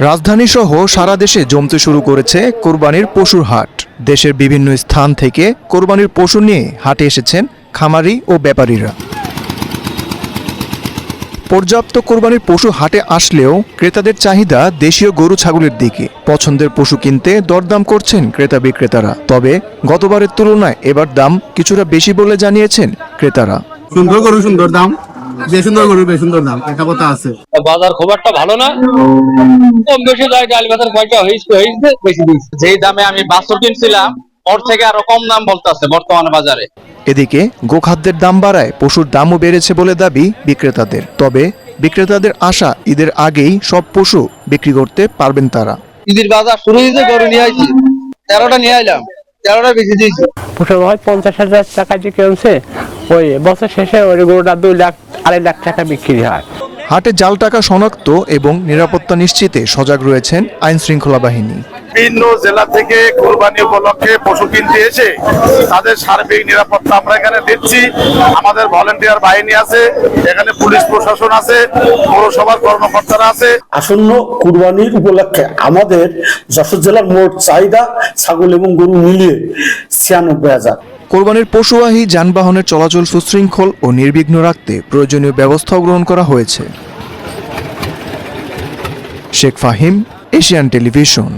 রাজধানী সহ সারা দেশে জমতে শুরু করেছে কোরবানির পশুর হাট। দেশের বিভিন্ন স্থান থেকে কোরবানির পশু নিয়ে হাটে এসেছেন খামারি ও ব্যাপারীরা। পর্যাপ্ত কোরবানির পশু হাটে আসলেও ক্রেতাদের চাহিদা দেশীয় গরু ছাগলের দিকে। পছন্দের পশু কিনতে দরদাম করছেন ক্রেতা বিক্রেতারা। তবে গতবারের তুলনায় এবার দাম কিছুটা বেশি বলে জানিয়েছেন ক্রেতারা। সুন্দর গরু সুন্দর দাম, যে সুন্দর গরু বেশ সুন্দর দাম, একটা কথা আছে। বাজার খুব একটা ভালো না, কম বেশি যায়। ডাল বাজার কয়টা হয়েছে বেশি দিচ্ছে। যেই দামে আমি বাছুর কিনছিলাম ওর থেকে আরো কম দাম বলতেছে বর্তমানে বাজারে। এদিকে গোখাদ্যের দাম বাড়ায় পশুর দামও বেড়েছে বলে দাবি বিক্রেতাদের। তবে বিক্রেতাদের আশা ঈদের আগেই সব পশু বিক্রি করতে পারবেন তারা। ঈদের বাজার শুরু হয়েছে, গরু নিয়ে আইছি 13টা নিয়ে আইলাম, 13টা বেশি দিয়েছি। পশু হয় 50,000 টাকা দিয়ে কিনছে, ওই বছর শেষে ওই গরুটা 2 লাখ 2.5 লাখ টাকা বিক্রি হয়। হাটে জাল টাকা শনাক্ত এবং নিরাপত্তা নিশ্চিতে সজাগ রয়েছেন আইন শৃঙ্খলা বাহিনী। বিভিন্ন জেলা থেকে কোরবানি উপলক্ষে পশু কিনতে এসে তাদের সার্বিক নিরাপত্তা আমরা এখানে দিচ্ছি। আমাদের ভলেন্টিয়ার বাহিনী আছে, এখানে পুলিশ প্রশাসন আছে, পৌরসভার কর্মকর্তারা আছে। আসন্ন কুরবানির উপলক্ষে আমাদের যশোর জেলার মোট চাহিদা ছাগল এবং গরু মিলিয়ে 96,000। কোরবানির পশুবাহী যানবাহনের চলাচল সুশৃঙ্খল ও নির্বিঘ্ন রাখতে প্রয়োজনীয় ব্যবস্থাও গ্রহণ করা হয়েছে। Sheikh Fahim, Asian television.